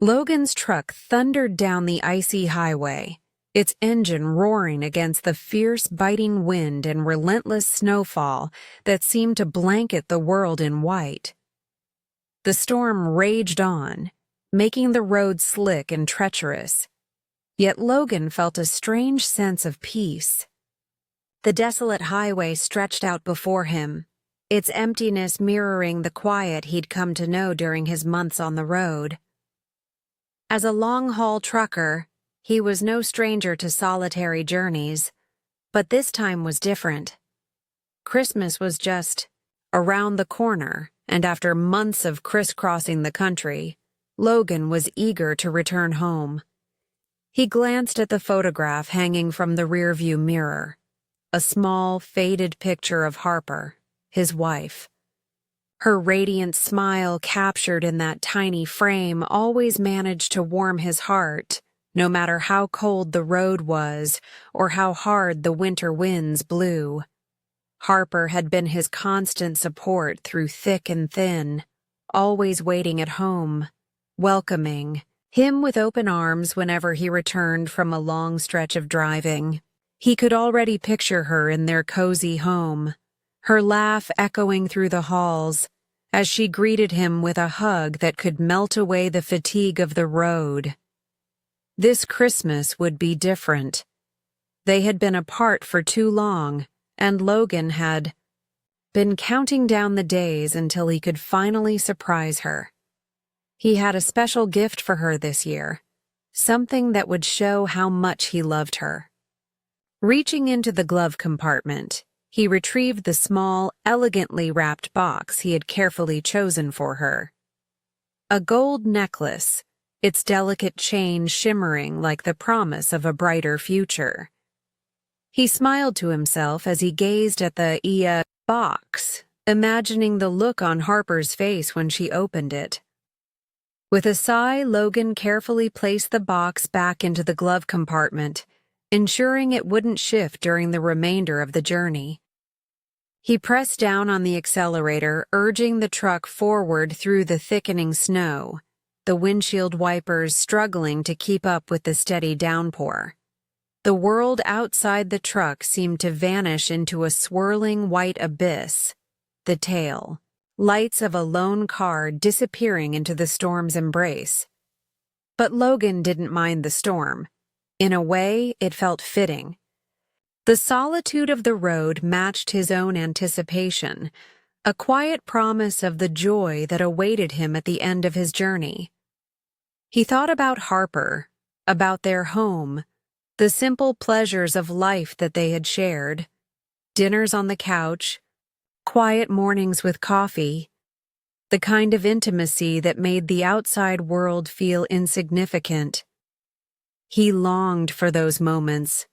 Logan's truck thundered down the icy highway, its engine roaring against the fierce, biting wind and relentless snowfall that seemed to blanket the world in white. The storm raged on, making the road slick and treacherous, yet Logan felt a strange sense of peace. The desolate highway stretched out before him, its emptiness mirroring the quiet he'd come to know during his months on the road. As a long-haul trucker, he was no stranger to solitary journeys, but this time was different. Christmas was just around the corner, and after months of crisscrossing the country, Logan was eager to return home. He glanced at the photograph hanging from the rearview mirror, a small, faded picture of Harper, his wife. Her radiant smile captured in that tiny frame always managed to warm his heart, no matter how cold the road was or how hard the winter winds blew. Harper had been his constant support through thick and thin, always waiting at home, welcoming him with open arms whenever he returned from a long stretch of driving. He could already picture her in their cozy home, her laugh echoing through the halls as she greeted him with a hug that could melt away the fatigue of the road. This Christmas would be different. They had been apart for too long, and Logan had been counting down the days until he could finally surprise her. He had a special gift for her this year, something that would show how much he loved her. Reaching into the glove compartment, he retrieved the small, elegantly wrapped box he had carefully chosen for her. A gold necklace, its delicate chain shimmering like the promise of a brighter future. He smiled to himself as he gazed at the box, imagining the look on Harper's face when she opened it. With a sigh, Logan carefully placed the box back into the glove compartment, ensuring it wouldn't shift during the remainder of the journey. He pressed down on the accelerator, urging the truck forward through the thickening snow, the windshield wipers struggling to keep up with the steady downpour. The world outside the truck seemed to vanish into a swirling white abyss, the tail, lights of a lone car disappearing into the storm's embrace. But Logan didn't mind the storm. In a way, it felt fitting. The solitude of the road matched his own anticipation, a quiet promise of the joy that awaited him at the end of his journey. He thought about Harper, about their home, the simple pleasures of life that they had shared, dinners on the couch, quiet mornings with coffee, the kind of intimacy that made the outside world feel insignificant. He longed for those moments,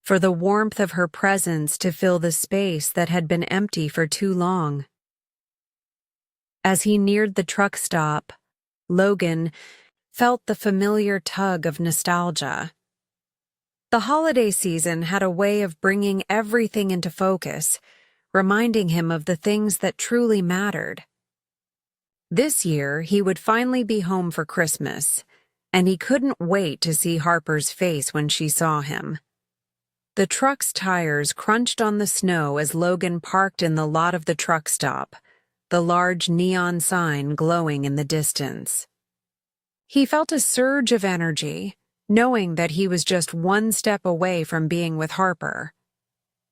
for the warmth of her presence to fill the space that had been empty for too long. As he neared the truck stop, Logan felt the familiar tug of nostalgia. The holiday season had a way of bringing everything into focus, reminding him of the things that truly mattered. This year, he would finally be home for Christmas, and he couldn't wait to see Harper's face when she saw him. The truck's tires crunched on the snow as Logan parked in the lot of the truck stop, the large neon sign glowing in the distance. He felt a surge of energy, knowing that he was just one step away from being with Harper.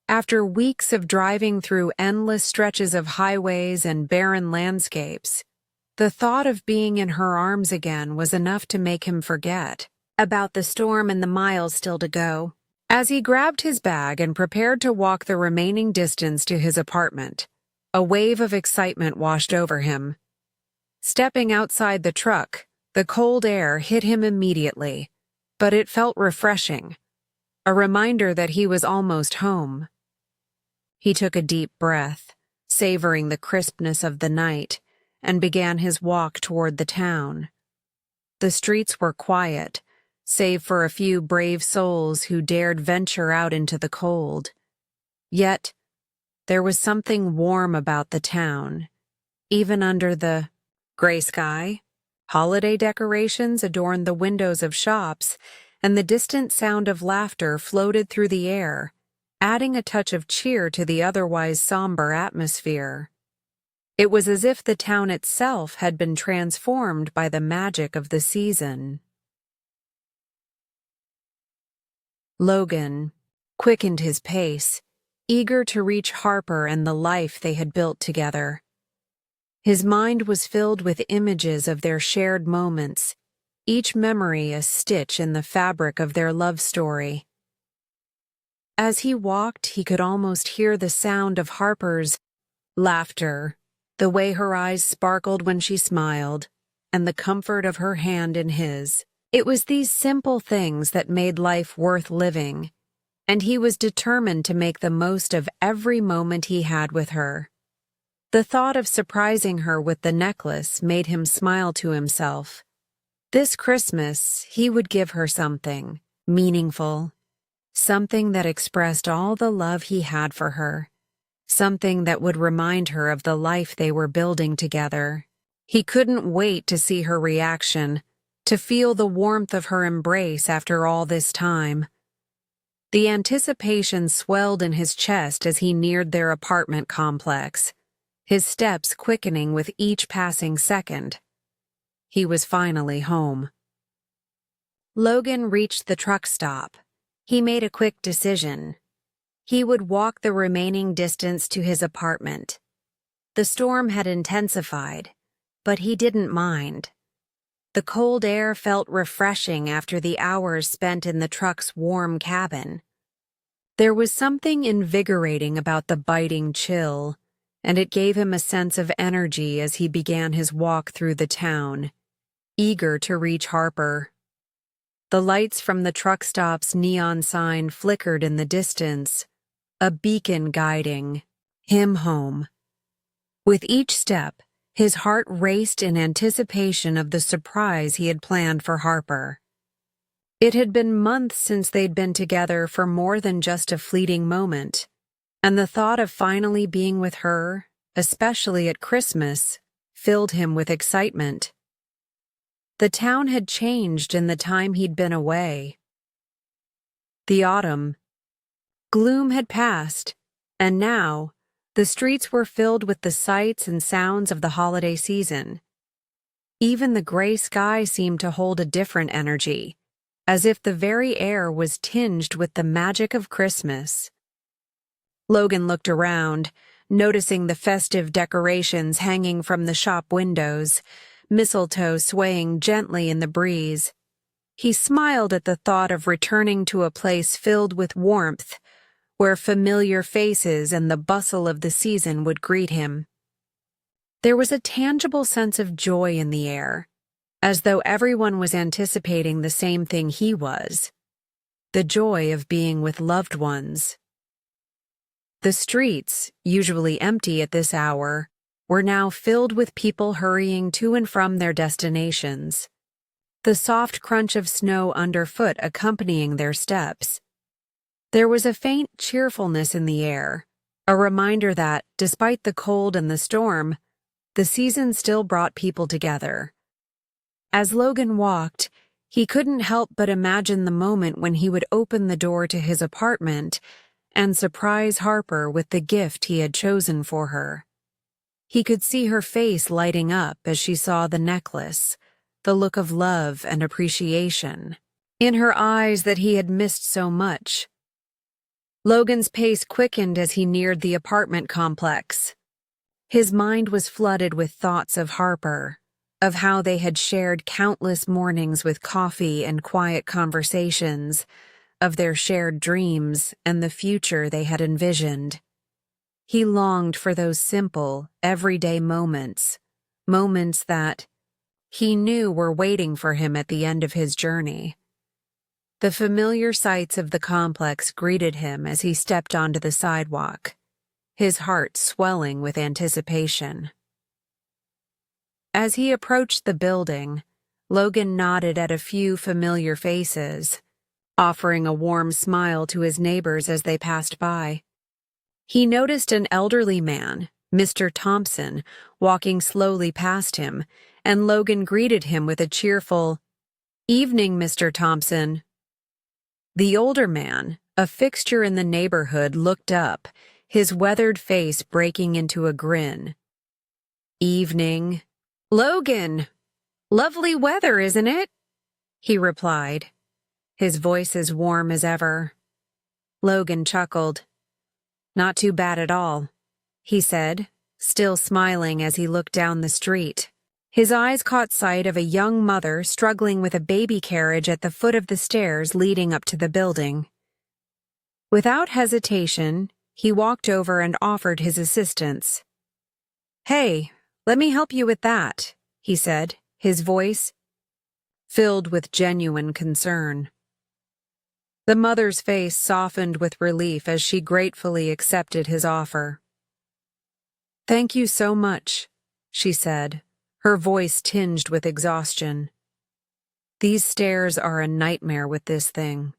After weeks of driving through endless stretches of highways and barren landscapes, the thought of being in her arms again was enough to make him forget about the storm and the miles still to go. As he grabbed his bag and prepared to walk the remaining distance to his apartment, a wave of excitement washed over him. Stepping outside the truck, the cold air hit him immediately, but it felt refreshing, a reminder that he was almost home. He took a deep breath, savoring the crispness of the night, and began his walk toward the town. The streets were quiet, save for a few brave souls who dared venture out into the cold. Yet, there was something warm about the town, even under the gray sky. Holiday decorations adorned the windows of shops, and the distant sound of laughter floated through the air, adding a touch of cheer to the otherwise somber atmosphere. It was as if the town itself had been transformed by the magic of the season. Logan quickened his pace, eager to reach Harper and the life they had built together. His mind was filled with images of their shared moments, each memory a stitch in the fabric of their love story. As he walked, he could almost hear the sound of Harper's laughter, the way her eyes sparkled when she smiled, and the comfort of her hand in his. It was these simple things that made life worth living, and he was determined to make the most of every moment he had with her. The thought of surprising her with the necklace made him smile to himself. This Christmas, he would give her something meaningful, something that expressed all the love he had for her, something that would remind her of the life they were building together. He couldn't wait to see her reaction, to feel the warmth of her embrace after all this time. The anticipation swelled in his chest as he neared their apartment complex, his steps quickening with each passing second. He was finally home. Logan reached the truck stop. He made a quick decision. He would walk the remaining distance to his apartment. The storm had intensified, but he didn't mind. The cold air felt refreshing after the hours spent in the truck's warm cabin. There was something invigorating about the biting chill, and it gave him a sense of energy as he began his walk through the town, eager to reach Harper. The lights from the truck stop's neon sign flickered in the distance, a beacon guiding him home. With each step, his heart raced in anticipation of the surprise he had planned for Harper. It had been months since they'd been together for more than just a fleeting moment, and the thought of finally being with her, especially at Christmas, filled him with excitement. The town had changed in the time he'd been away. The autumn gloom had passed, and now the streets were filled with the sights and sounds of the holiday season. Even the gray sky seemed to hold a different energy, as if the very air was tinged with the magic of Christmas. Logan looked around, noticing the festive decorations hanging from the shop windows, mistletoe swaying gently in the breeze. He smiled at the thought of returning to a place filled with warmth, where familiar faces and the bustle of the season would greet him. There was a tangible sense of joy in the air, as though everyone was anticipating the same thing he was, the joy of being with loved ones. The streets, usually empty at this hour, were now filled with people hurrying to and from their destinations, the soft crunch of snow underfoot accompanying their steps. There was a faint cheerfulness in the air, a reminder that, despite the cold and the storm, the season still brought people together. As Logan walked, he couldn't help but imagine the moment when he would open the door to his apartment and surprise Harper with the gift he had chosen for her. He could see her face lighting up as she saw the necklace, the look of love and appreciation in her eyes that he had missed so much. Logan's pace quickened as he neared the apartment complex. His mind was flooded with thoughts of Harper, of how they had shared countless mornings with coffee and quiet conversations, of their shared dreams and the future they had envisioned. He longed for those simple, everyday moments that he knew were waiting for him at the end of his journey. The familiar sights of the complex greeted him as he stepped onto the sidewalk, his heart swelling with anticipation. As he approached the building, Logan nodded at a few familiar faces, offering a warm smile to his neighbors as they passed by. He noticed an elderly man, Mr. Thompson, walking slowly past him, and Logan greeted him with a cheerful, "Evening, Mr. Thompson." The older man, a fixture in the neighborhood, looked up, his weathered face breaking into a grin. "Evening. Logan! Lovely weather, isn't it?" he replied, his voice as warm as ever. Logan chuckled. "Not too bad at all," he said, still smiling as he looked down the street. His eyes caught sight of a young mother struggling with a baby carriage at the foot of the stairs leading up to the building. Without hesitation, he walked over and offered his assistance. "Hey, let me help you with that," he said, his voice filled with genuine concern. The mother's face softened with relief as she gratefully accepted his offer. "Thank you so much," she said, her voice tinged with exhaustion. "These stairs are a nightmare with this thing."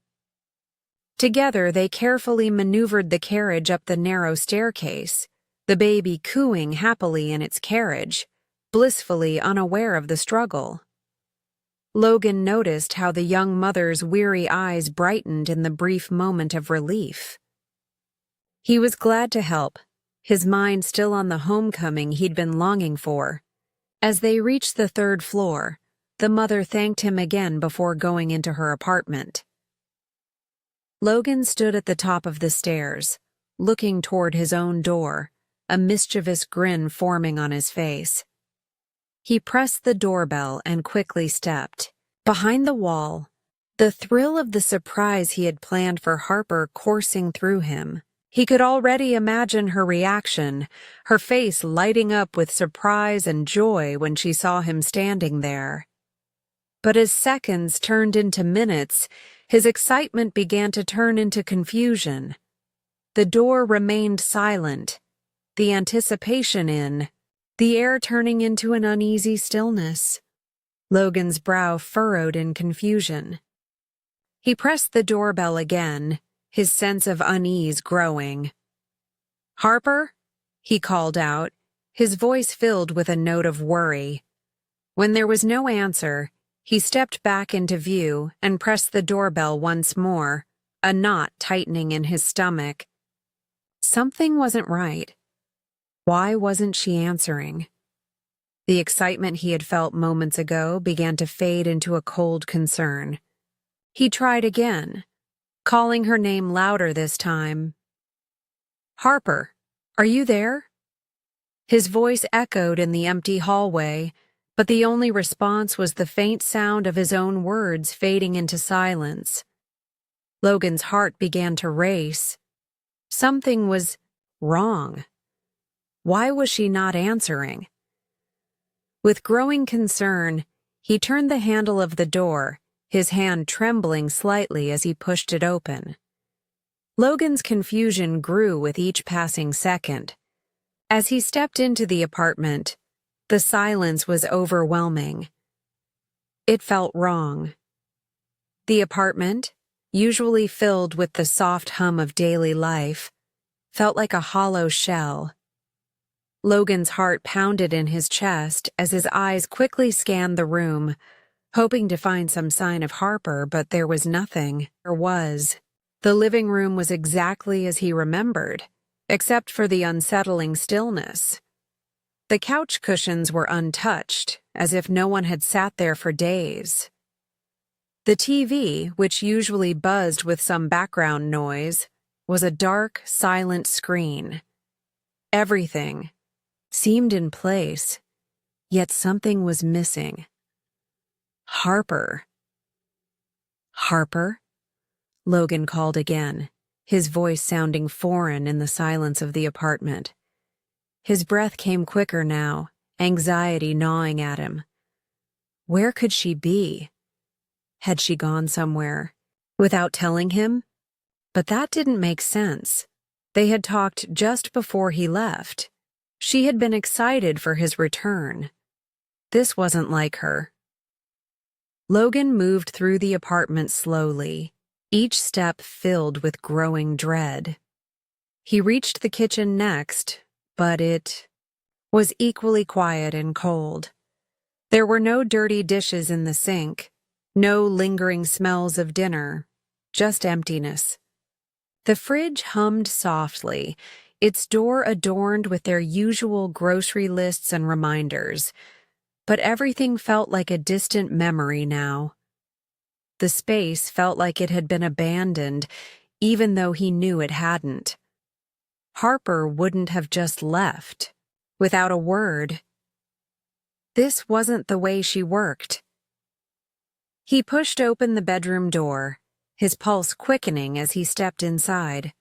Together, they carefully maneuvered the carriage up the narrow staircase, the baby cooing happily in its carriage, blissfully unaware of the struggle. Logan noticed how the young mother's weary eyes brightened in the brief moment of relief. He was glad to help, his mind still on the homecoming he'd been longing for. As they reached the third floor, the mother thanked him again before going into her apartment. Logan stood at the top of the stairs, looking toward his own door, a mischievous grin forming on his face. He pressed the doorbell and quickly stepped. Behind the wall, the thrill of the surprise he had planned for Harper coursing through him. He could already imagine her reaction, her face lighting up with surprise and joy when she saw him standing there. But as seconds turned into minutes, his excitement began to turn into confusion. The door remained silent, the anticipation in, the air turning into an uneasy stillness. Logan's brow furrowed in confusion. He pressed the doorbell again, his sense of unease growing. "Harper?" he called out, his voice filled with a note of worry. When there was no answer, he stepped back into view and pressed the doorbell once more, a knot tightening in his stomach. Something wasn't right. Why wasn't she answering? The excitement he had felt moments ago began to fade into a cold concern. He tried again, calling her name louder this time. "Harper, are you there?" His voice echoed in the empty hallway, but the only response was the faint sound of his own words fading into silence. Logan's heart began to race. Something was wrong. Why was she not answering? With growing concern, he turned the handle of the door, his hand trembling slightly as he pushed it open. Logan's confusion grew with each passing second. As he stepped into the apartment, the silence was overwhelming. It felt wrong. The apartment, usually filled with the soft hum of daily life, felt like a hollow shell. Logan's heart pounded in his chest as his eyes quickly scanned the room, hoping to find some sign of Harper, but there was nothing. There was. The living room was exactly as he remembered, except for the unsettling stillness. The couch cushions were untouched, as if no one had sat there for days. The TV, which usually buzzed with some background noise, was a dark, silent screen. Everything seemed in place, yet something was missing. Harper. "Harper?" Logan called again, his voice sounding foreign in the silence of the apartment. His breath came quicker now, anxiety gnawing at him. Where could she be? Had she gone somewhere without telling him? But that didn't make sense. They had talked just before he left. She had been excited for his return. This wasn't like her. Logan moved through the apartment slowly, each step filled with growing dread. He reached the kitchen next, but it was equally quiet and cold. There were no dirty dishes in the sink, no lingering smells of dinner, just emptiness. The fridge hummed softly, its door adorned with their usual grocery lists and reminders, but everything felt like a distant memory now. The space felt like it had been abandoned, even though he knew it hadn't. Harper wouldn't have just left, without a word. This wasn't the way she worked. He pushed open the bedroom door, his pulse quickening as he stepped inside.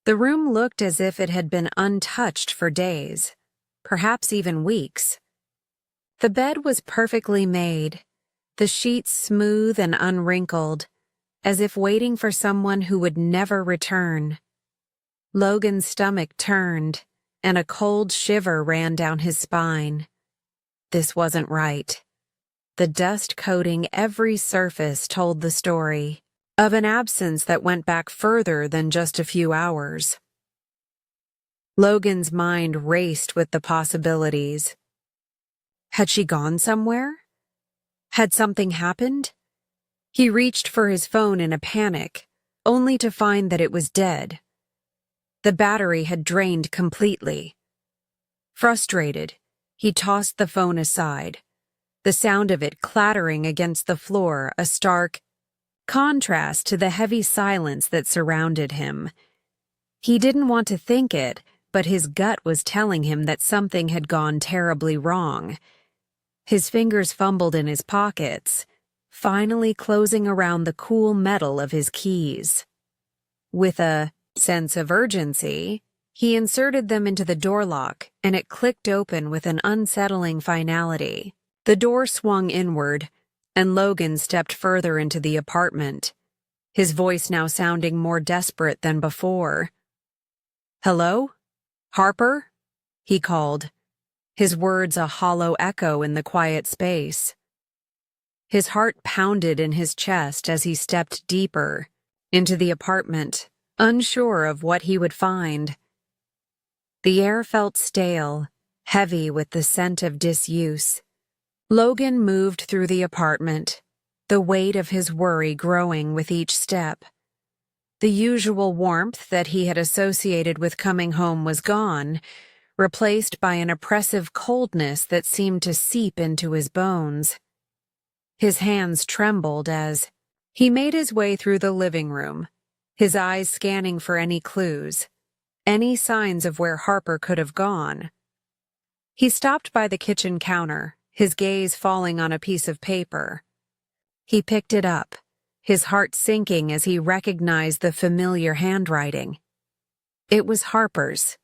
The room looked as if it had been untouched for days, perhaps even weeks. The bed was perfectly made, the sheets smooth and unwrinkled, as if waiting for someone who would never return. Logan's stomach turned, and a cold shiver ran down his spine. This wasn't right. The dust coating every surface told the story of an absence that went back further than just a few hours. Logan's mind raced with the possibilities. Had she gone somewhere? Had something happened? He reached for his phone in a panic, only to find that it was dead. The battery had drained completely. Frustrated, he tossed the phone aside, the sound of it clattering against the floor a stark contrast to the heavy silence that surrounded him. He didn't want to think it, but his gut was telling him that something had gone terribly wrong. His fingers fumbled in his pockets, finally closing around the cool metal of his keys. With a sense of urgency, he inserted them into the door lock, and it clicked open with an unsettling finality. The door swung inward, and Logan stepped further into the apartment, his voice now sounding more desperate than before. "Hello? Harper?" he called, his words a hollow echo in the quiet space. His heart pounded in his chest as he stepped deeper into the apartment, unsure of what he would find. The air felt stale, heavy with the scent of disuse. Logan moved through the apartment, the weight of his worry growing with each step. The usual warmth that he had associated with coming home was gone, replaced by an oppressive coldness that seemed to seep into his bones. His hands trembled as he made his way through the living room, his eyes scanning for any clues, any signs of where Harper could have gone. He stopped by the kitchen counter, his gaze falling on a piece of paper. He picked it up, his heart sinking as he recognized the familiar handwriting. It was Harper's,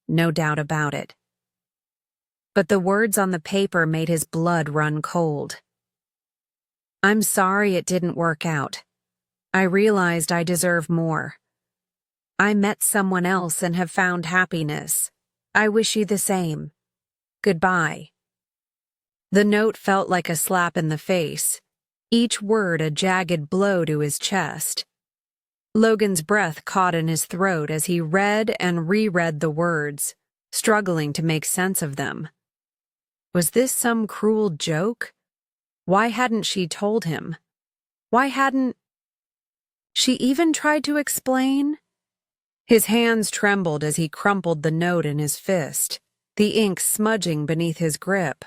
no doubt about it. But the words on the paper made his blood run cold. "I'm sorry it didn't work out. I realized I deserve more. I met someone else and have found happiness. I wish you the same. Goodbye." The note felt like a slap in the face, each word a jagged blow to his chest. Logan's breath caught in his throat as he read and reread the words, struggling to make sense of them. Was this some cruel joke? Why hadn't she told him? Why hadn't she even tried to explain? His hands trembled as he crumpled the note in his fist, the ink smudging beneath his grip.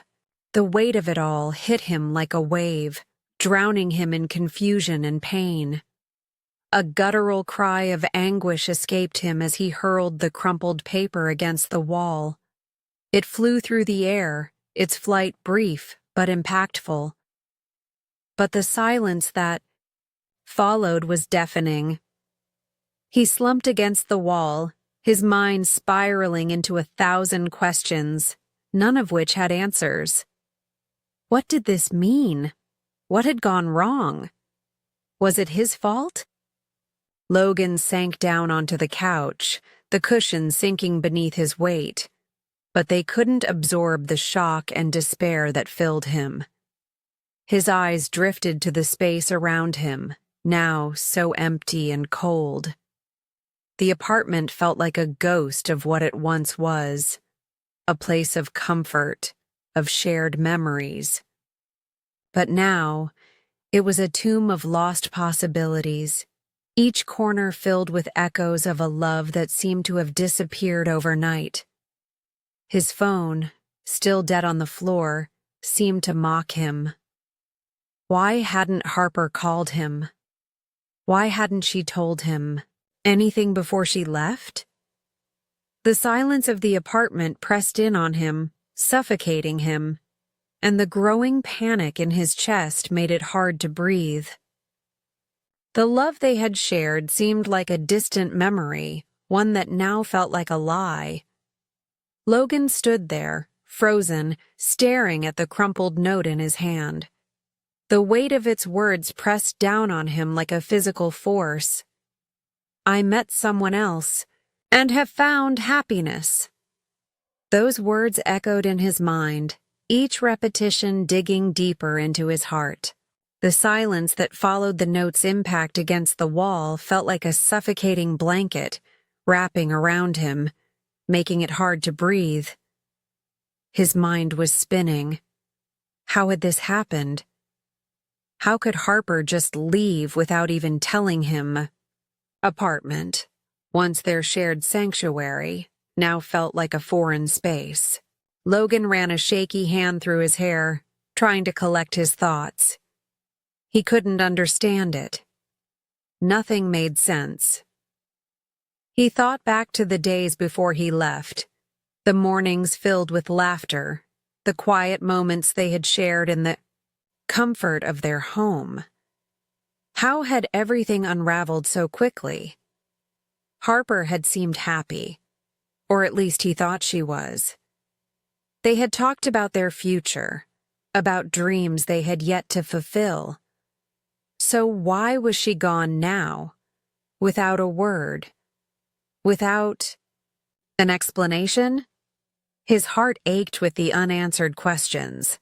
The weight of it all hit him like a wave, drowning him in confusion and pain. A guttural cry of anguish escaped him as he hurled the crumpled paper against the wall. It flew through the air, its flight brief but impactful. But the silence that followed was deafening. He slumped against the wall, his mind spiraling into 1,000 questions, none of which had answers. What did this mean? What had gone wrong? Was it his fault? Logan sank down onto the couch, the cushion sinking beneath his weight, but they couldn't absorb the shock and despair that filled him. His eyes drifted to the space around him, now so empty and cold. The apartment felt like a ghost of what it once was, a place of comfort, of shared memories, But now, it was a tomb of lost possibilities, each corner filled with echoes of a love that seemed to have disappeared overnight. His phone, still dead on the floor, seemed to mock him. Why hadn't Harper called him? Why hadn't she told him anything before she left? The silence of the apartment pressed in on him, suffocating him, and the growing panic in his chest made it hard to breathe. The love they had shared seemed like a distant memory, one that now felt like a lie. Logan stood there, frozen, staring at the crumpled note in his hand. The weight of its words pressed down on him like a physical force. I met someone else, and have found happiness. Those words echoed in his mind, each repetition digging deeper into his heart. The silence that followed the note's impact against the wall felt like a suffocating blanket, wrapping around him, making it hard to breathe. His mind was spinning. How had this happened? How could Harper just leave without even telling him? Apartment, once their shared sanctuary, now felt like a foreign space. Logan ran a shaky hand through his hair, trying to collect his thoughts. He couldn't understand it. Nothing made sense. He thought back to the days before he left, the mornings filled with laughter, the quiet moments they had shared in the comfort of their home. How had everything unraveled so quickly? Harper had seemed happy, or at least he thought she was. They had talked about their future, about dreams they had yet to fulfill. So why was she gone now, without a word, without an explanation? His heart ached with the unanswered questions.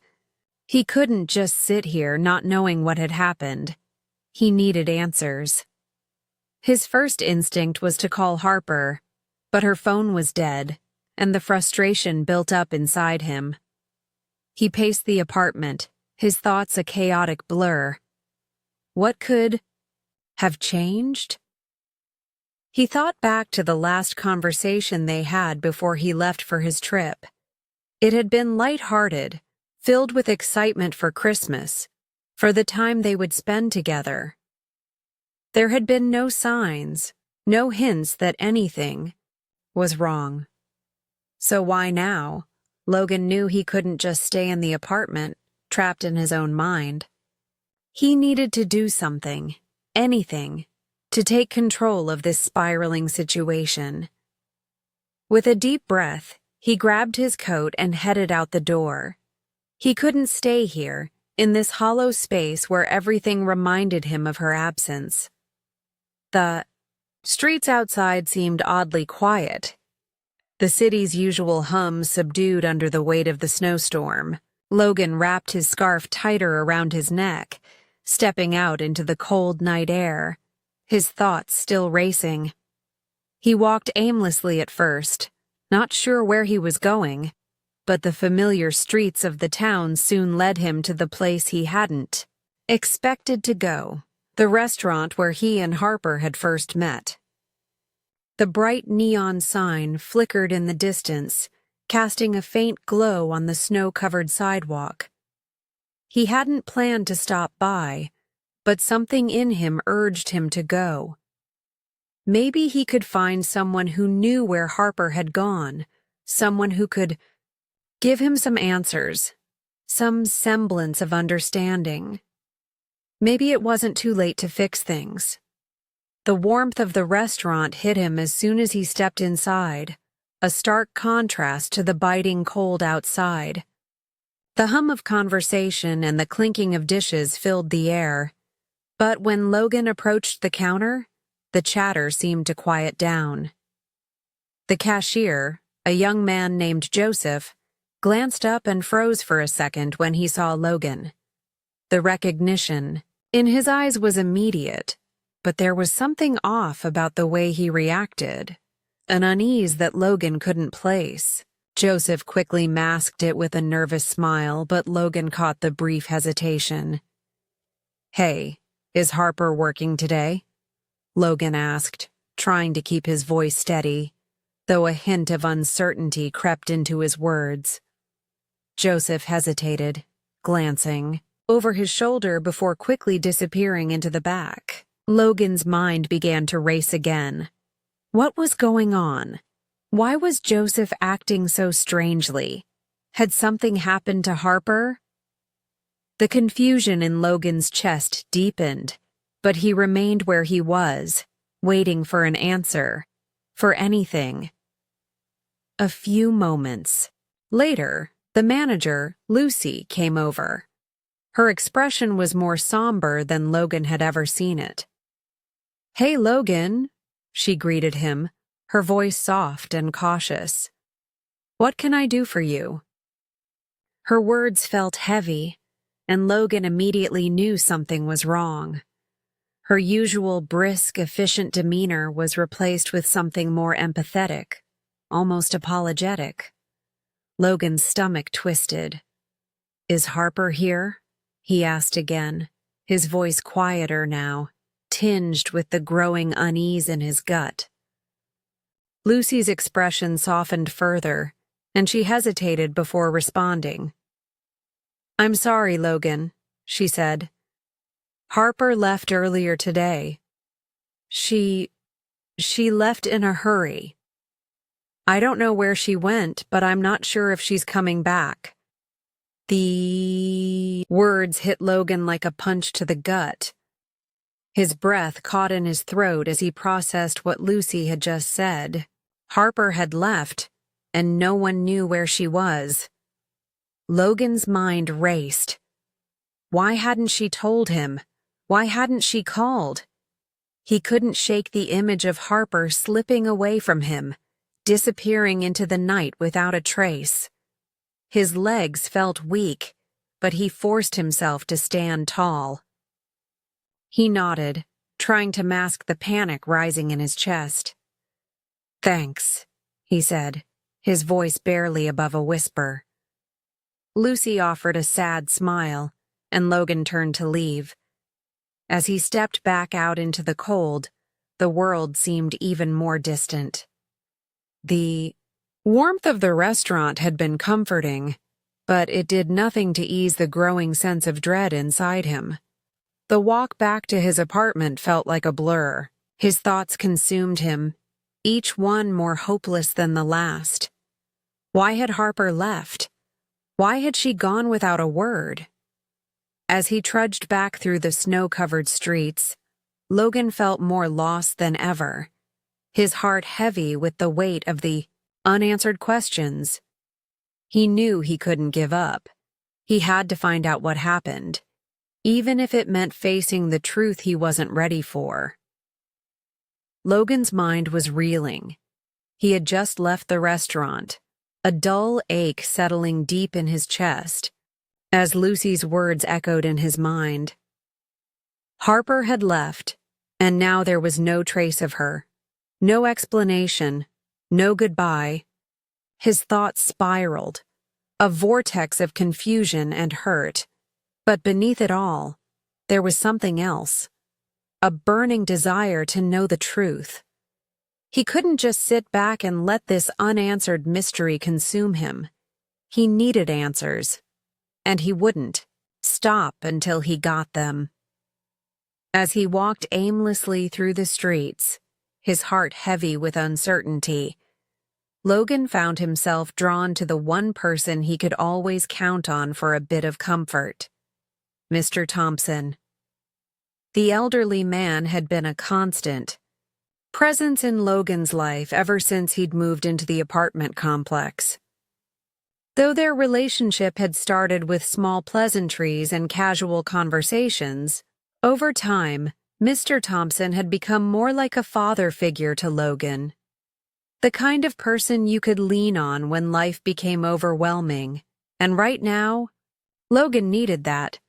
He couldn't just sit here not knowing what had happened. He needed answers. His first instinct was to call Harper, but her phone was dead, and the frustration built up inside him. He paced the apartment, his thoughts a chaotic blur. What could have changed? He thought back to the last conversation they had before he left for his trip. It had been lighthearted, filled with excitement for Christmas, for the time they would spend together. There had been no signs, no hints that anything was wrong. So why now? Logan knew he couldn't just stay in the apartment, trapped in his own mind. He needed to do something, anything, to take control of this spiraling situation. With a deep breath, he grabbed his coat and headed out the door. He couldn't stay here, in this hollow space where everything reminded him of her absence. The streets outside seemed oddly quiet. The city's usual hum subdued under the weight of the snowstorm. Logan wrapped his scarf tighter around his neck, stepping out into the cold night air, his thoughts still racing. He walked aimlessly at first, not sure where he was going, but the familiar streets of the town soon led him to the place he hadn't expected to go, the restaurant where he and Harper had first met. The bright neon sign flickered in the distance, casting a faint glow on the snow-covered sidewalk. He hadn't planned to stop by, but something in him urged him to go. Maybe he could find someone who knew where Harper had gone, someone who could give him some answers, some semblance of understanding. Maybe it wasn't too late to fix things. The warmth of the restaurant hit him as soon as he stepped inside, a stark contrast to the biting cold outside. The hum of conversation and the clinking of dishes filled the air, but when Logan approached the counter, the chatter seemed to quiet down. The cashier, a young man named Joseph, glanced up and froze for a second when he saw Logan. The recognition in his eyes was immediate, but there was something off about the way he reacted, an unease that Logan couldn't place. Joseph quickly masked it with a nervous smile, but Logan caught the brief hesitation. "Hey, is Harper working today?" Logan asked, trying to keep his voice steady, though a hint of uncertainty crept into his words. Joseph hesitated, glancing over his shoulder before quickly disappearing into the back. Logan's mind began to race again. What was going on? Why was Joseph acting so strangely? Had something happened to Harper? The confusion in Logan's chest deepened, but he remained where he was, waiting for an answer, for anything. A few moments later, the manager, Lucy, came over. Her expression was more somber than Logan had ever seen it. "Hey, Logan," she greeted him, her voice soft and cautious. "What can I do for you?" Her words felt heavy, and Logan immediately knew something was wrong. Her usual brisk, efficient demeanor was replaced with something more empathetic, almost apologetic. Logan's stomach twisted. "Is Harper here?" he asked again, his voice quieter now, tinged with the growing unease in his gut. Lucy's expression softened further, and she hesitated before responding. "I'm sorry, Logan," she said. "Harper left earlier today. She left in a hurry. I don't know where she went, but I'm not sure if she's coming back." The words hit Logan like a punch to the gut. His breath caught in his throat as he processed what Lucy had just said. Harper had left, and no one knew where she was. Logan's mind raced. Why hadn't she told him? Why hadn't she called? He couldn't shake the image of Harper slipping away from him, disappearing into the night without a trace. His legs felt weak, but he forced himself to stand tall. He nodded, trying to mask the panic rising in his chest. "Thanks," he said, his voice barely above a whisper. Lucy offered a sad smile, and Logan turned to leave. As he stepped back out into the cold, the world seemed even more distant. The warmth of the restaurant had been comforting, but it did nothing to ease the growing sense of dread inside him. The walk back to his apartment felt like a blur. His thoughts consumed him, each one more hopeless than the last. Why had Harper left? Why had she gone without a word? As he trudged back through the snow-covered streets, Logan felt more lost than ever, his heart heavy with the weight of the unanswered questions. He knew he couldn't give up. He had to find out what happened, even if it meant facing the truth he wasn't ready for. Logan's mind was reeling. He had just left the restaurant, a dull ache settling deep in his chest, as Lucy's words echoed in his mind. Harper had left, and now there was no trace of her. No explanation, no goodbye. His thoughts spiraled, a vortex of confusion and hurt. But beneath it all, there was something else, a burning desire to know the truth. He couldn't just sit back and let this unanswered mystery consume him. He needed answers, and he wouldn't stop until he got them. As he walked aimlessly through the streets, his heart heavy with uncertainty, Logan found himself drawn to the one person he could always count on for a bit of comfort. Mr. Thompson. The elderly man had been a constant presence in Logan's life ever since he'd moved into the apartment complex. Though their relationship had started with small pleasantries and casual conversations, over time, Mr. Thompson had become more like a father figure to Logan. The kind of person you could lean on when life became overwhelming, and right now, Logan needed that.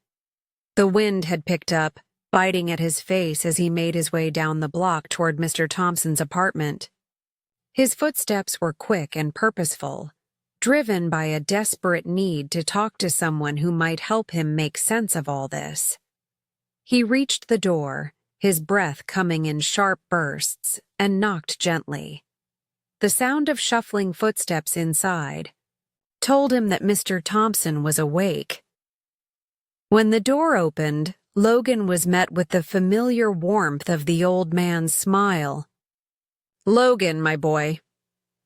The wind had picked up, biting at his face as he made his way down the block toward Mr. Thompson's apartment. His footsteps were quick and purposeful, driven by a desperate need to talk to someone who might help him make sense of all this. He reached the door, his breath coming in sharp bursts, and knocked gently. The sound of shuffling footsteps inside told him that Mr. Thompson was awake. When the door opened, Logan was met with the familiar warmth of the old man's smile. "Logan, my boy,"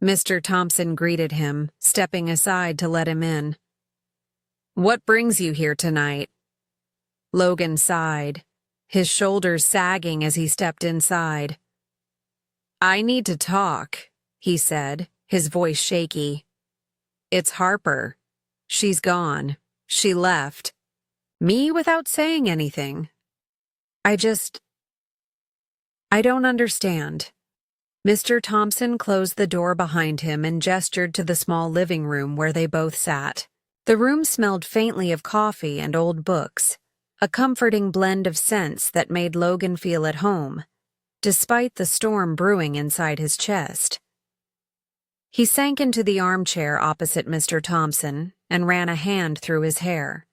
Mr. Thompson greeted him, stepping aside to let him in. "What brings you here tonight?" Logan sighed, his shoulders sagging as he stepped inside. "I need to talk," he said, his voice shaky. "It's Harper. She's gone. She left. Me without saying anything. I don't understand." Mr. Thompson closed the door behind him and gestured to the small living room where they both sat. The room smelled faintly of coffee and old books, a comforting blend of scents that made Logan feel at home, despite the storm brewing inside his chest. He sank into the armchair opposite Mr. Thompson and ran a hand through his hair.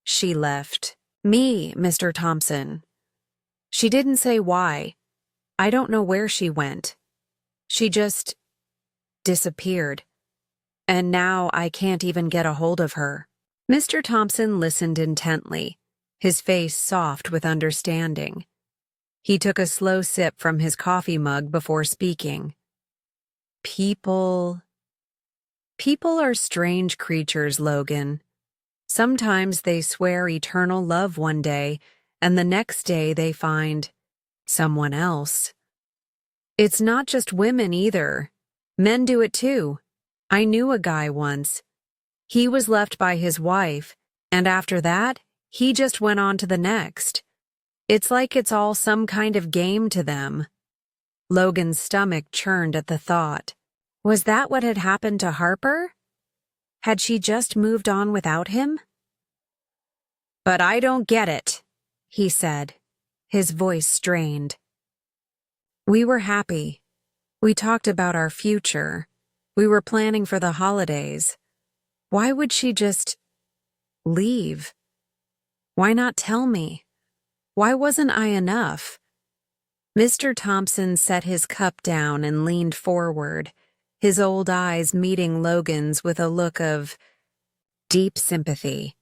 "She left me, Mr. Thompson. She didn't say why. I don't know where she went. She just disappeared. And now I can't even get a hold of her." Mr. Thompson listened intently, his face soft with understanding. He took a slow sip from his coffee mug before speaking. People are strange creatures, Logan. Sometimes they swear eternal love one day, and the next day they find someone else. It's not just women either. Men do it too. I knew a guy once. He was left by his wife, and after that, he just went on to the next. It's like it's all some kind of game to them. Logan's stomach churned at the thought. Was that what had happened to Harper? Had she just moved on without him? "But I don't get it," he said, his voice strained. "We were happy. We talked about our future. We were planning for the holidays. Why would she just leave? Why not tell me? Why wasn't I enough?" Mr. Thompson set his cup down and leaned forward, his old eyes meeting Logan's with a look of deep sympathy.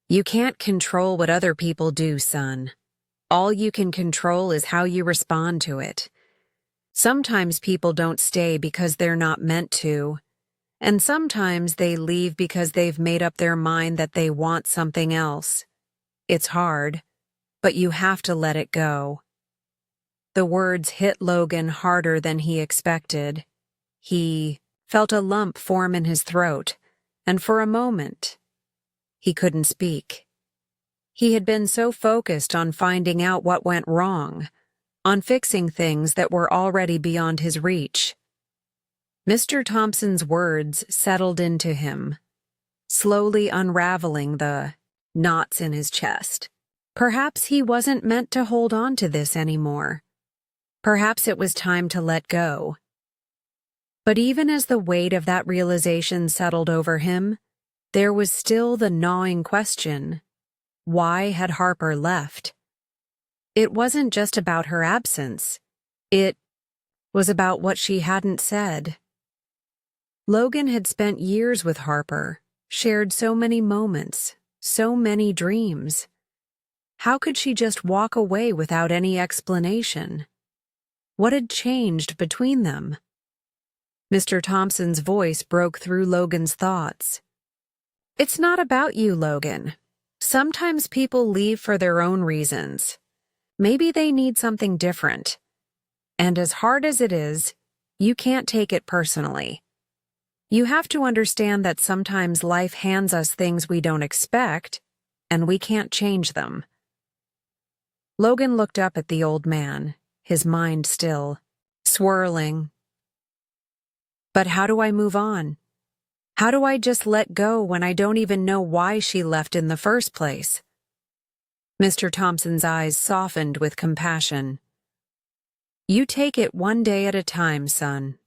"You can't control what other people do, son. All you can control is how you respond to it. Sometimes people don't stay because they're not meant to, and sometimes they leave because they've made up their mind that they want something else. It's hard, but you have to let it go." The words hit Logan harder than he expected. He felt a lump form in his throat, and for a moment, he couldn't speak. He had been so focused on finding out what went wrong, on fixing things that were already beyond his reach. Mr. Thompson's words settled into him, slowly unraveling the knots in his chest. Perhaps he wasn't meant to hold on to this anymore. Perhaps it was time to let go. But even as the weight of that realization settled over him, there was still the gnawing question: why had Harper left? It wasn't just about her absence. It was about what she hadn't said. Logan had spent years with Harper, shared so many moments, so many dreams. How could she just walk away without any explanation? What had changed between them? Mr. Thompson's voice broke through Logan's thoughts. "It's not about you, Logan. Sometimes people leave for their own reasons. Maybe they need something different. And as hard as it is, you can't take it personally. You have to understand that sometimes life hands us things we don't expect, and we can't change them." Logan looked up at the old man, his mind still swirling. "But how do I move on? How do I just let go when I don't even know why she left in the first place?" Mr. Thompson's eyes softened with compassion. "You take it one day at a time, son.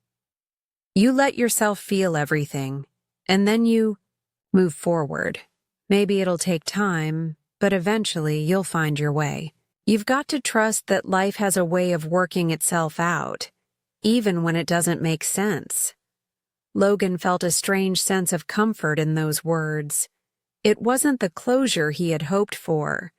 You let yourself feel everything, and then you move forward. Maybe it'll take time, but eventually you'll find your way. You've got to trust that life has a way of working itself out, even when it doesn't make sense. Logan felt a strange sense of comfort in those words. It wasn't the closure he had hoped for,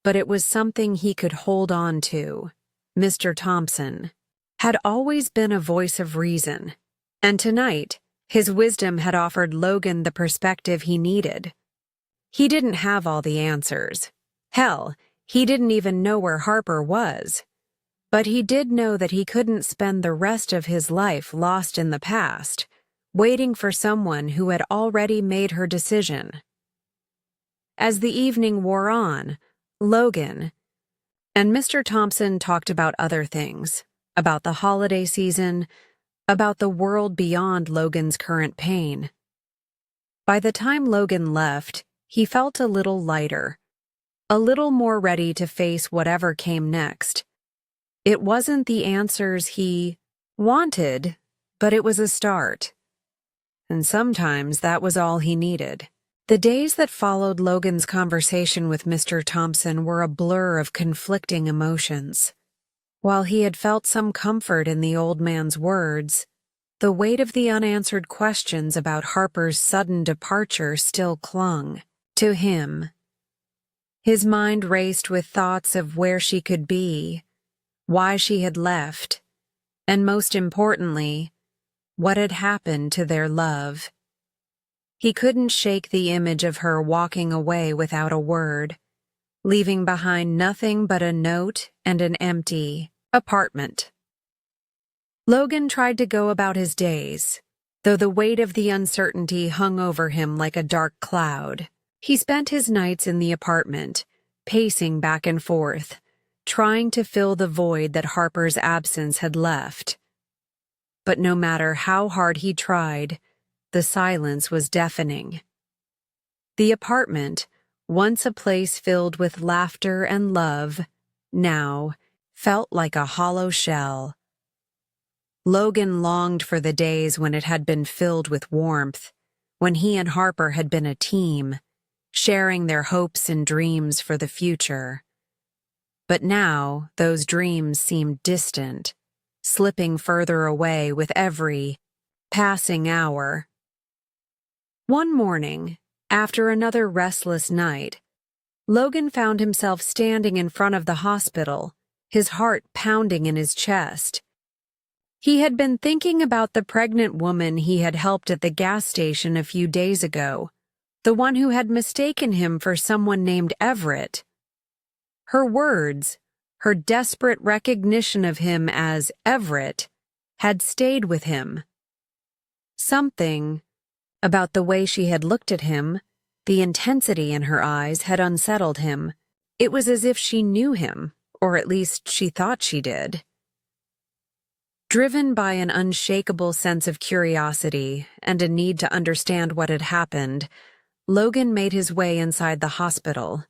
but it was something he could hold on to. Mr. Thompson had always been a voice of reason, and tonight, his wisdom had offered Logan the perspective he needed. He didn't have all the answers. Hell, he didn't even know where Harper was. But he did know that he couldn't spend the rest of his life lost in the past, waiting for someone who had already made her decision. As the evening wore on, Logan and Mr. Thompson talked about other things, about the holiday season, about the world beyond Logan's current pain. By the time Logan left, he felt a little lighter, a little more ready to face whatever came next. It wasn't the answers he wanted, but it was a start. And sometimes that was all he needed. The days that followed Logan's conversation with Mr. Thompson were a blur of conflicting emotions. While he had felt some comfort in the old man's words, the weight of the unanswered questions about Harper's sudden departure still clung to him. His mind raced with thoughts of where she could be, why she had left, and most importantly, what had happened to their love. He couldn't shake the image of her walking away without a word, leaving behind nothing but a note and an empty apartment. Logan tried to go about his days, though the weight of the uncertainty hung over him like a dark cloud. He spent his nights in the apartment, pacing back and forth, trying to fill the void that Harper's absence had left. But no matter how hard he tried, the silence was deafening. The apartment, once a place filled with laughter and love, now felt like a hollow shell. Logan longed for the days when it had been filled with warmth, when he and Harper had been a team, sharing their hopes and dreams for the future. But now those dreams seemed distant, slipping further away with every passing hour. One morning, after another restless night, Logan found himself standing in front of the hospital, his heart pounding in his chest. He had been thinking about the pregnant woman he had helped at the gas station a few days ago, the one who had mistaken him for someone named Everett. Her words, her desperate recognition of him as Everett, had stayed with him. Something about the way she had looked at him, the intensity in her eyes, had unsettled him. It was as if she knew him, or at least she thought she did. Driven by an unshakable sense of curiosity and a need to understand what had happened, Logan made his way inside the hospital.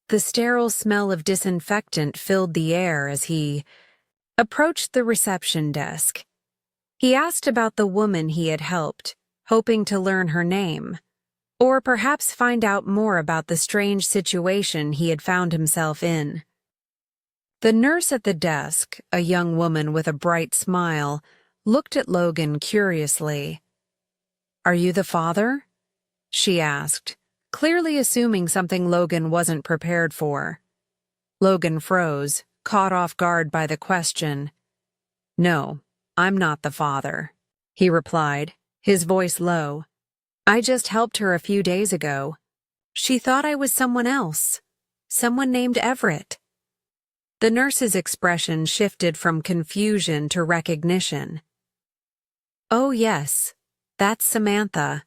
The sterile smell of disinfectant filled the air as he approached the reception desk. He asked about the woman he had helped, hoping to learn her name, or perhaps find out more about the strange situation he had found himself in. The nurse at the desk, a young woman with a bright smile, looked at Logan curiously. "Are you the father?" she asked, clearly assuming something Logan wasn't prepared for. Logan froze, caught off guard by the question. "No, I'm not the father," he replied, his voice low. "I just helped her a few days ago. She thought I was someone else, someone named Everett." The nurse's expression shifted from confusion to recognition. "Oh yes, that's Samantha.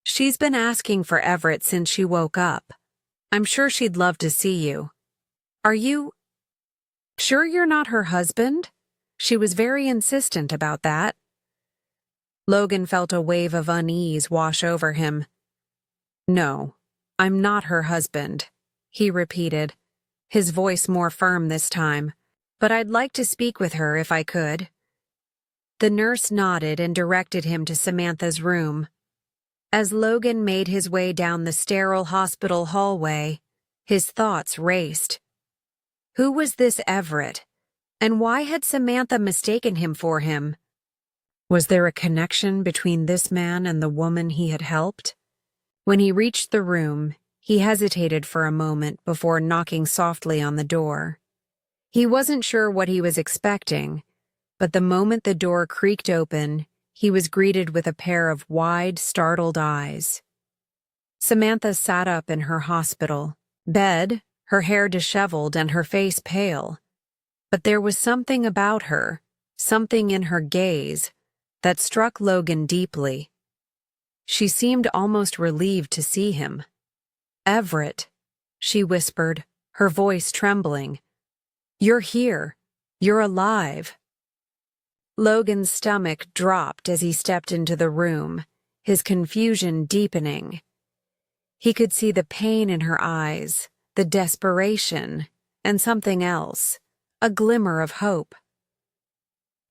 She's been asking for Everett since she woke up. I'm sure she'd love to see you. Are you sure you're not her husband? She was very insistent about that." Logan felt a wave of unease wash over him. "No, I'm not her husband," he repeated, his voice more firm this time, "but I'd like to speak with her if I could." The nurse nodded and directed him to Samantha's room. As Logan made his way down the sterile hospital hallway, his thoughts raced. Who was this Everett? And why had Samantha mistaken him for him? Was there a connection between this man and the woman he had helped? When he reached the room, he hesitated for a moment before knocking softly on the door. He wasn't sure what he was expecting, but the moment the door creaked open, he was greeted with a pair of wide, startled eyes. Samantha sat up in her hospital bed, her hair disheveled and her face pale. But there was something about her, something in her gaze, that struck Logan deeply. She seemed almost relieved to see him. "Everett," she whispered, her voice trembling. "You're here. You're alive." Logan's stomach dropped as he stepped into the room, his confusion deepening. He could see the pain in her eyes, the desperation, and something else, a glimmer of hope.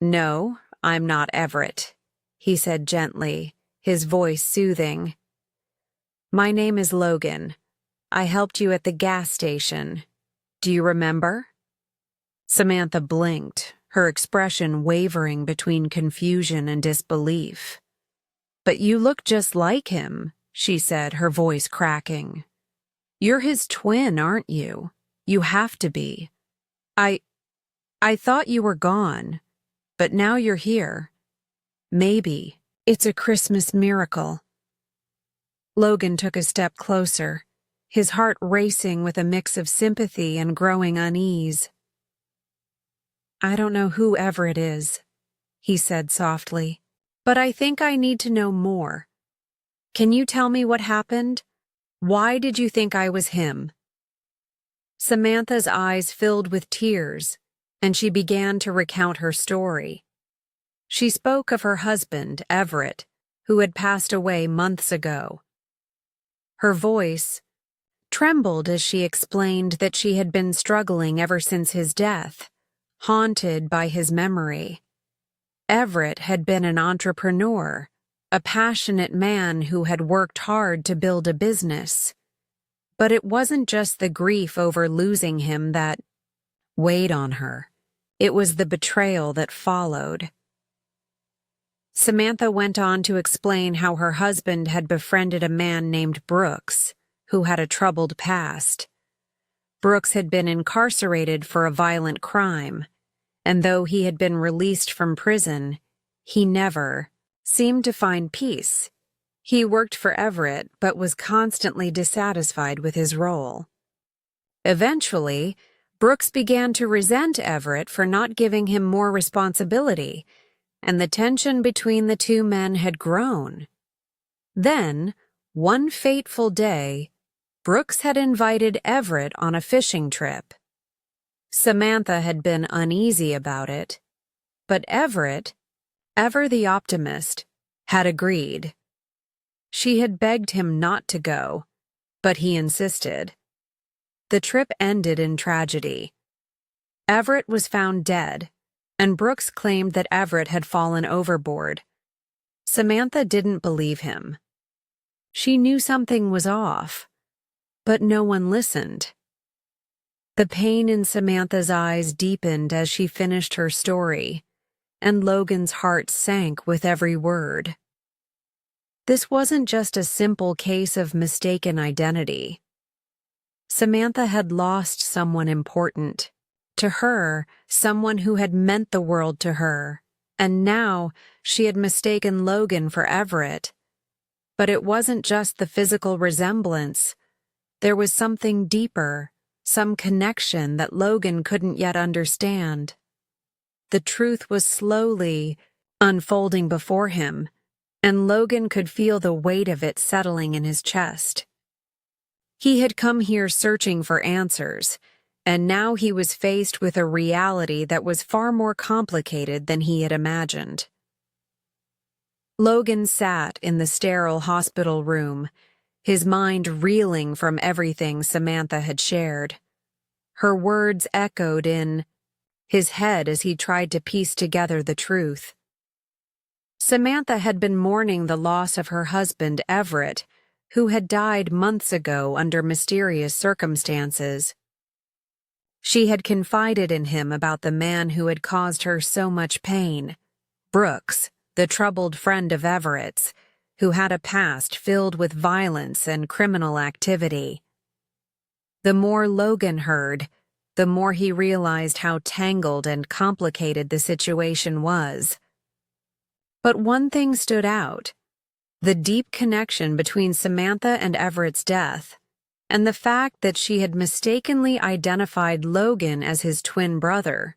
"No, I'm not Everett," he said gently, his voice soothing. "My name is Logan. I helped you at the gas station. Do you remember?" Samantha blinked, her expression wavering between confusion and disbelief. "But you look just like him," she said, her voice cracking. "You're his twin, aren't you? You have to be. I thought you were gone, but now you're here. Maybe it's a Christmas miracle." Logan took a step closer, his heart racing with a mix of sympathy and growing unease. "I don't know who Everett is," he said softly, "but I think I need to know more. Can you tell me what happened? Why did you think I was him?" Samantha's eyes filled with tears, and she began to recount her story. She spoke of her husband, Everett, who had passed away months ago. Her voice trembled as she explained that she had been struggling ever since his death, haunted by his memory. Everett had been an entrepreneur, a passionate man who had worked hard to build a business. But it wasn't just the grief over losing him that weighed on her. It was the betrayal that followed. Samantha went on to explain how her husband had befriended a man named Brooks, who had a troubled past. Brooks had been incarcerated for a violent crime, and though he had been released from prison, he never seemed to find peace. He worked for Everett but was constantly dissatisfied with his role. Eventually, Brooks began to resent Everett for not giving him more responsibility, and the tension between the two men had grown. Then, one fateful day, Brooks had invited Everett on a fishing trip. Samantha had been uneasy about it, but Everett, ever the optimist, had agreed. She had begged him not to go, but he insisted. The trip ended in tragedy. Everett was found dead, and Brooks claimed that Everett had fallen overboard. Samantha didn't believe him. She knew something was off, but no one listened. The pain in Samantha's eyes deepened as she finished her story, and Logan's heart sank with every word. This wasn't just a simple case of mistaken identity. Samantha had lost someone important. To her, someone who had meant the world to her, and now she had mistaken Logan for Everett. But it wasn't just the physical resemblance. There was something deeper, some connection that Logan couldn't yet understand. The truth was slowly unfolding before him, and Logan could feel the weight of it settling in his chest. He had come here searching for answers, and now he was faced with a reality that was far more complicated than he had imagined. Logan sat in the sterile hospital room, his mind reeling from everything Samantha had shared. Her words echoed in his head as he tried to piece together the truth. Samantha had been mourning the loss of her husband, Everett, who had died months ago under mysterious circumstances. She had confided in him about the man who had caused her so much pain, Brooks, the troubled friend of Everett's, who had a past filled with violence and criminal activity. The more Logan heard, the more he realized how tangled and complicated the situation was. But one thing stood out: the deep connection between Samantha and Everett's death, and the fact that she had mistakenly identified Logan as his twin brother.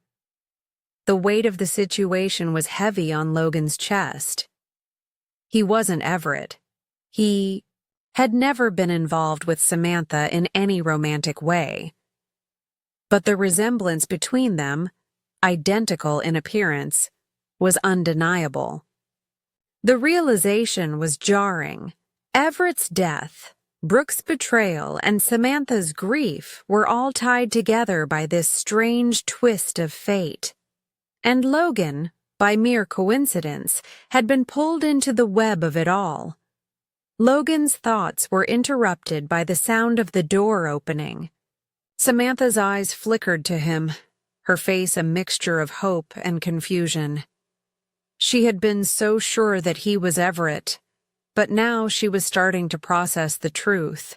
The weight of the situation was heavy on Logan's chest. He wasn't Everett. He had never been involved with Samantha in any romantic way. But the resemblance between them, identical in appearance, was undeniable. The realization was jarring. Everett's death, Brooks' betrayal, and Samantha's grief were all tied together by this strange twist of fate. And Logan, by mere coincidence, had been pulled into the web of it all. Logan's thoughts were interrupted by the sound of the door opening. Samantha's eyes flickered to him, her face a mixture of hope and confusion. She had been so sure that he was Everett, but now she was starting to process the truth.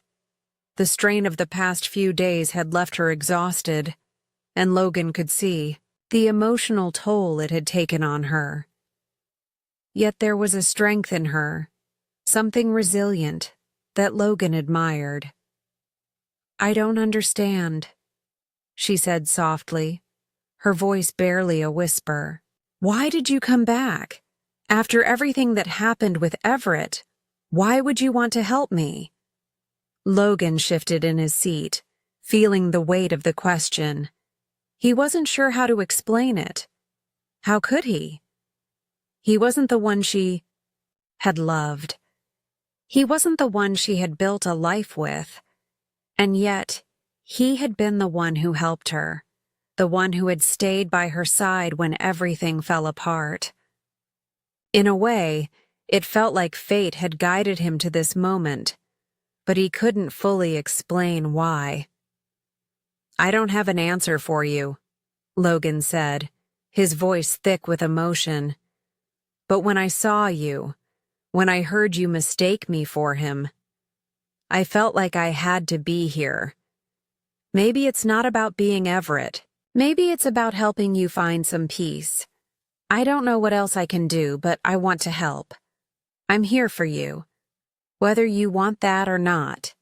The strain of the past few days had left her exhausted, and Logan could see the emotional toll it had taken on her. Yet there was a strength in her, something resilient, that Logan admired. "I don't understand," she said softly, her voice barely a whisper. "Why did you come back? After everything that happened with Everett, why would you want to help me?" Logan shifted in his seat, feeling the weight of the question. He wasn't sure how to explain it. How could he? He wasn't the one she had loved. He wasn't the one she had built a life with. And yet, he had been the one who helped her, the one who had stayed by her side when everything fell apart. In a way, it felt like fate had guided him to this moment, but he couldn't fully explain why. "I don't have an answer for you," Logan said, his voice thick with emotion. "But when I saw you, when I heard you mistake me for him, I felt like I had to be here. Maybe it's not about being Everett. Maybe it's about helping you find some peace. I don't know what else I can do, but I want to help. I'm here for you, whether you want that or not."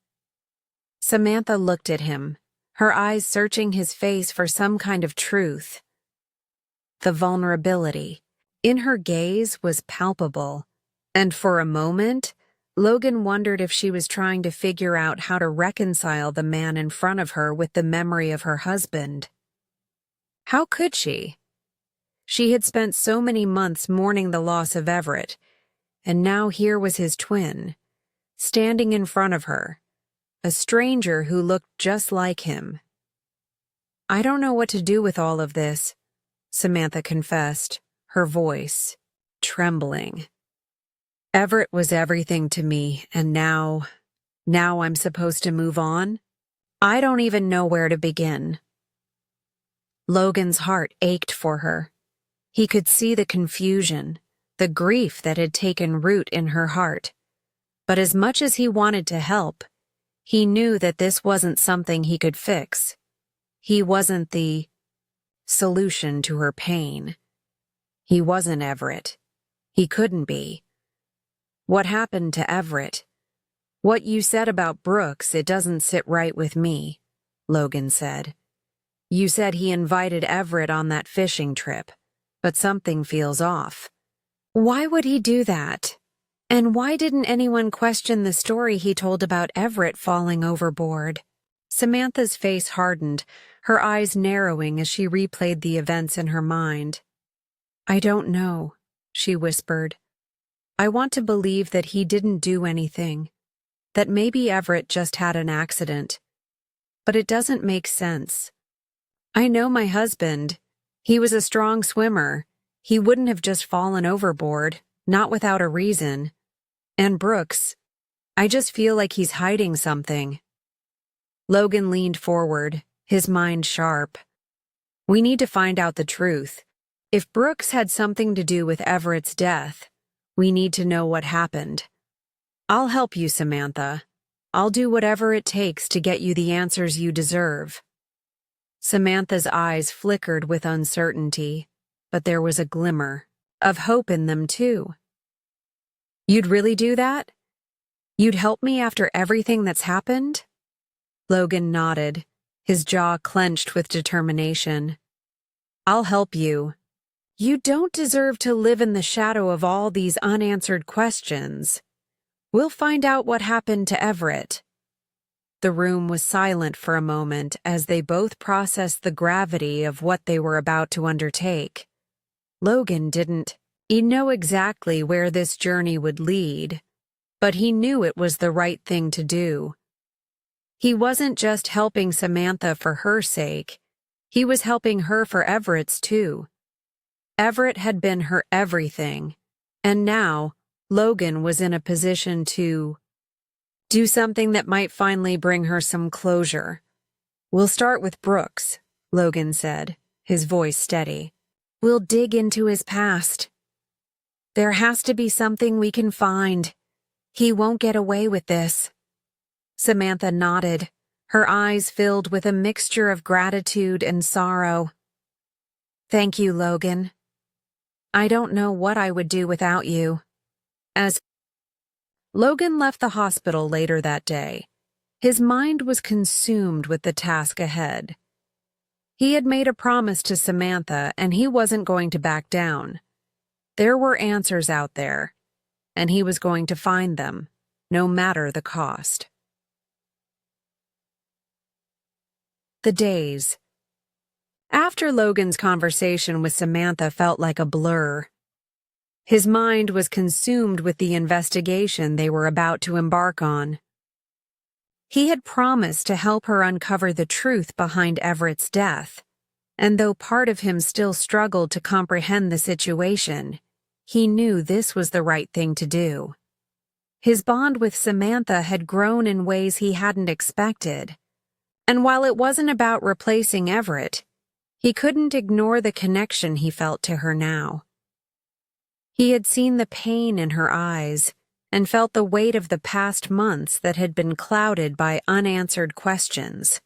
Samantha looked at him, her eyes searching his face for some kind of truth. The vulnerability in her gaze was palpable, and for a moment, Logan wondered if she was trying to figure out how to reconcile the man in front of her with the memory of her husband. How could she? She had spent so many months mourning the loss of Everett, and now here was his twin, standing in front of her, a stranger who looked just like him. "I don't know what to do with all of this," Samantha confessed, her voice trembling. "Everett was everything to me, and now I'm supposed to move on? I don't even know where to begin." Logan's heart ached for her. He could see the confusion, the grief that had taken root in her heart. But as much as he wanted to help, he knew that this wasn't something he could fix. He wasn't the solution to her pain. He wasn't Everett. He couldn't be. "What happened to Everett? What you said about Brooks, it doesn't sit right with me," Logan said. "You said he invited Everett on that fishing trip, but something feels off. Why would he do that? And why didn't anyone question the story he told about Everett falling overboard?" Samantha's face hardened, her eyes narrowing as she replayed the events in her mind. "I don't know," she whispered. "I want to believe that he didn't do anything, that maybe Everett just had an accident. But it doesn't make sense. I know my husband. He was a strong swimmer. He wouldn't have just fallen overboard, not without a reason. And Brooks, I just feel like he's hiding something. Logan leaned forward, his mind sharp. We need to find out the truth. If Brooks had something to do with Everett's death, we need to know what happened. I'll help you, Samantha. I'll do whatever it takes to get you the answers you deserve. Samantha's eyes flickered with uncertainty, but there was a glimmer of hope in them too. You'd really do that? You'd help me after everything that's happened? Logan nodded, his jaw clenched with determination. I'll help you. You don't deserve to live in the shadow of all these unanswered questions. We'll find out what happened to Everett. The room was silent for a moment as they both processed the gravity of what they were about to undertake. Logan didn't. He knew exactly where this journey would lead, but he knew it was the right thing to do. He wasn't just helping Samantha for her sake, he was helping her for Everett's too. Everett had been her everything, and now Logan was in a position to do something that might finally bring her some closure. We'll start with Brooks, Logan said, his voice steady. We'll dig into his past. There has to be something we can find. He won't get away with this. Samantha nodded, her eyes filled with a mixture of gratitude and sorrow. Thank you, Logan. I don't know what I would do without you. As Logan left the hospital later that day, his mind was consumed with the task ahead. He had made a promise to Samantha, and he wasn't going to back down. There were answers out there, and he was going to find them, no matter the cost. The days after Logan's conversation with Samantha felt like a blur. His mind was consumed with the investigation they were about to embark on. He had promised to help her uncover the truth behind Everett's death, and though part of him still struggled to comprehend the situation, he knew this was the right thing to do. His bond with Samantha had grown in ways he hadn't expected, and while it wasn't about replacing Everett, he couldn't ignore the connection he felt to her now. He had seen the pain in her eyes and felt the weight of the past months that had been clouded by unanswered questions.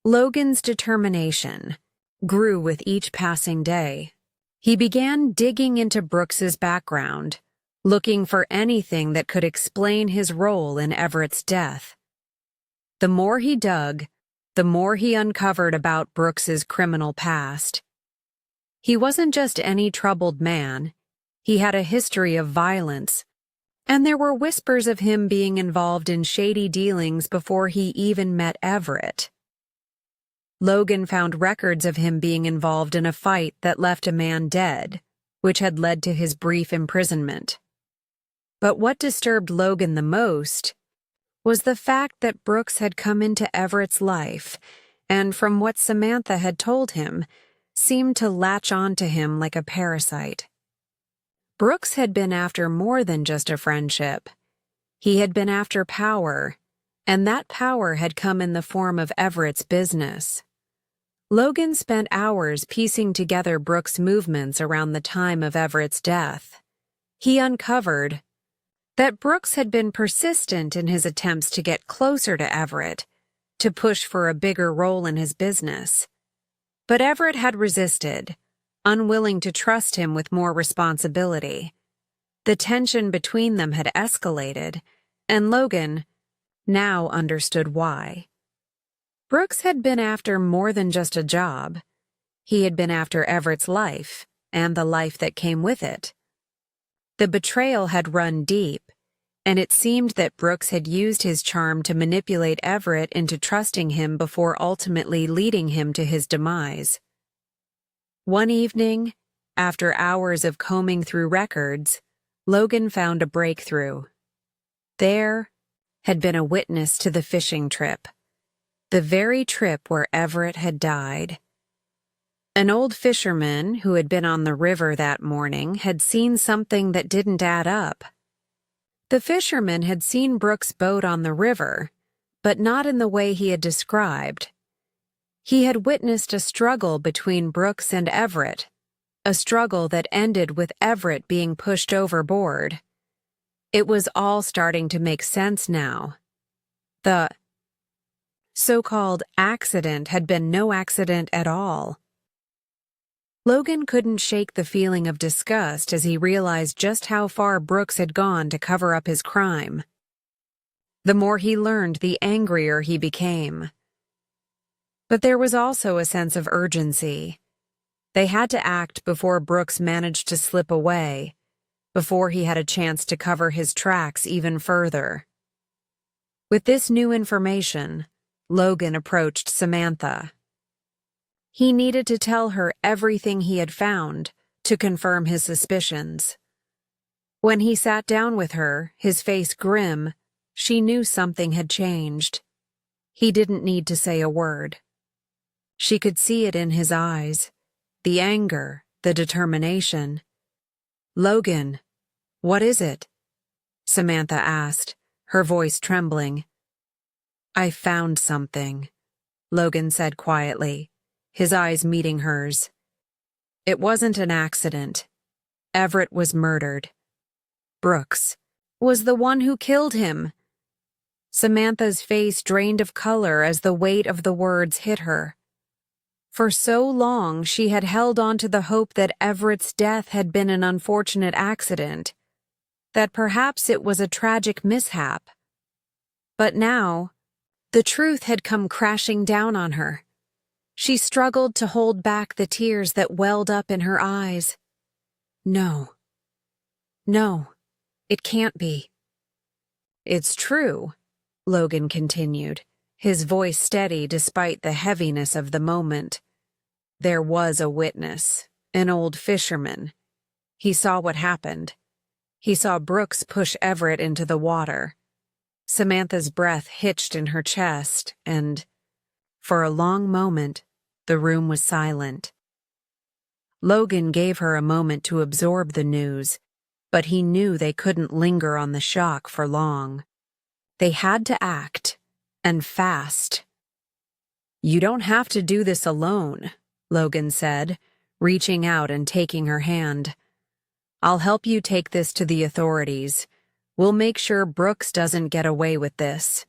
Logan's determination grew with each passing day. He began digging into Brooks's background, looking for anything that could explain his role in Everett's death. The more he dug, the more he uncovered about Brooks's criminal past. He wasn't just any troubled man. He had a history of violence, and there were whispers of him being involved in shady dealings before he even met Everett. Logan found records of him being involved in a fight that left a man dead, which had led to his brief imprisonment. But what disturbed Logan the most was the fact that Brooks had come into Everett's life, and from what Samantha had told him, seemed to latch on to him like a parasite. Brooks had been after more than just a friendship. He had been after power, and that power had come in the form of Everett's business. Logan spent hours piecing together Brooks' movements around the time of Everett's death. He uncovered that Brooks had been persistent in his attempts to get closer to Everett, to push for a bigger role in his business. But Everett had resisted, unwilling to trust him with more responsibility. The tension between them had escalated, and Logan now understood why. Brooks had been after more than just a job. He had been after Everett's life, and the life that came with it. The betrayal had run deep, and it seemed that Brooks had used his charm to manipulate Everett into trusting him before ultimately leading him to his demise. One evening, after hours of combing through records, Logan found a breakthrough. There had been a witness to the fishing trip, the very trip where Everett had died. An old fisherman who had been on the river that morning had seen something that didn't add up. The fisherman had seen Brooks' boat on the river, but not in the way he had described. He had witnessed a struggle between Brooks and Everett, a struggle that ended with Everett being pushed overboard. It was all starting to make sense now. The so-called accident had been no accident at all. Logan couldn't shake the feeling of disgust as he realized just how far Brooks had gone to cover up his crime. The more he learned, the angrier he became. But there was also a sense of urgency. They had to act before Brooks managed to slip away, before he had a chance to cover his tracks even further. With this new information, Logan approached Samantha. He needed to tell her everything he had found to confirm his suspicions. When he sat down with her, his face grim, she knew something had changed. He didn't need to say a word. She could see it in his eyes, the anger, the determination. "Logan, what is it?" Samantha asked, her voice trembling. "I found something," Logan said quietly, his eyes meeting hers. "It wasn't an accident. Everett was murdered. Brooks was the one who killed him." Samantha's face drained of color as the weight of the words hit her. For so long, she had held on to the hope that Everett's death had been an unfortunate accident, that perhaps it was a tragic mishap. But now, the truth had come crashing down on her. She struggled to hold back the tears that welled up in her eyes. No, it can't be. "It's true," Logan continued, his voice steady despite the heaviness of the moment. "There was a witness, an old fisherman. He saw what happened. He saw Brooks push Everett into the water." Samantha's breath hitched in her chest, and, for a long moment, the room was silent. Logan gave her a moment to absorb the news, but he knew they couldn't linger on the shock for long. They had to act, and fast. "You don't have to do this alone," Logan said, reaching out and taking her hand. "I'll help you take this to the authorities. We'll make sure Brooks doesn't get away with this."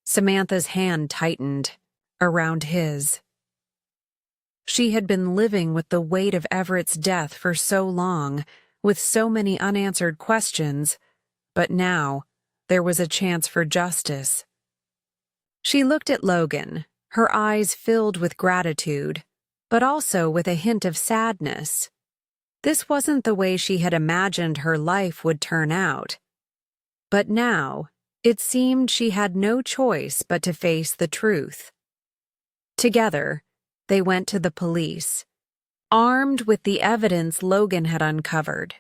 Samantha's hand tightened around his. She had been living with the weight of Everett's death for so long, with so many unanswered questions, but now there was a chance for justice. She looked at Logan, her eyes filled with gratitude, but also with a hint of sadness. This wasn't the way she had imagined her life would turn out. But now, it seemed she had no choice but to face the truth. Together, they went to the police, armed with the evidence Logan had uncovered.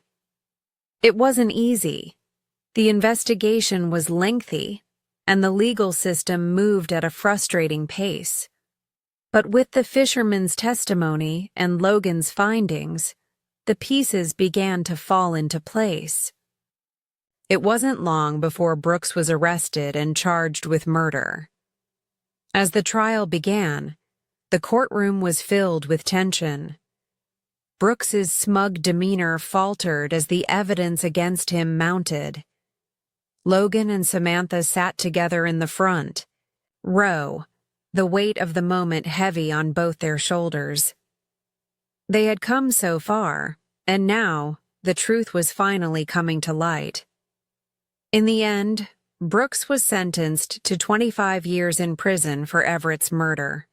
It wasn't easy. The investigation was lengthy, and the legal system moved at a frustrating pace. But with the fisherman's testimony and Logan's findings, the pieces began to fall into place. It wasn't long before Brooks was arrested and charged with murder. As the trial began, the courtroom was filled with tension. Brooks's smug demeanor faltered as the evidence against him mounted. Logan and Samantha sat together in the front row, the weight of the moment heavy on both their shoulders. They had come so far, and now the truth was finally coming to light. In the end, Brooks was sentenced to 25 years in prison for Everett's murder.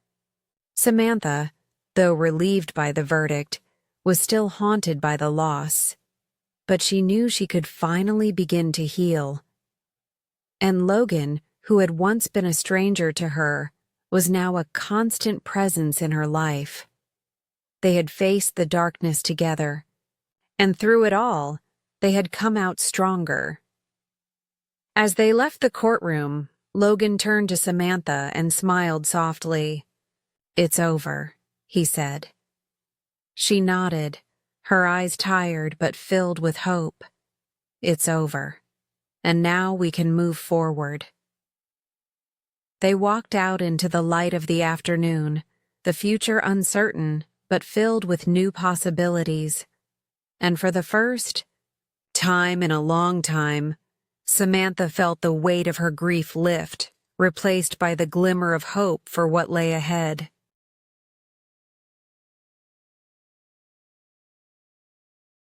Samantha, though relieved by the verdict, was still haunted by the loss, but she knew she could finally begin to heal. And Logan, who had once been a stranger to her, was now a constant presence in her life. They had faced the darkness together, and through it all, they had come out stronger. As they left the courtroom, Logan turned to Samantha and smiled softly. "It's over," he said. She nodded, her eyes tired but filled with hope. It's over. And now we can move forward. They walked out into the light of the afternoon, the future uncertain but filled with new possibilities. And for the first time in a long time, Samantha felt the weight of her grief lift, replaced by the glimmer of hope for what lay ahead.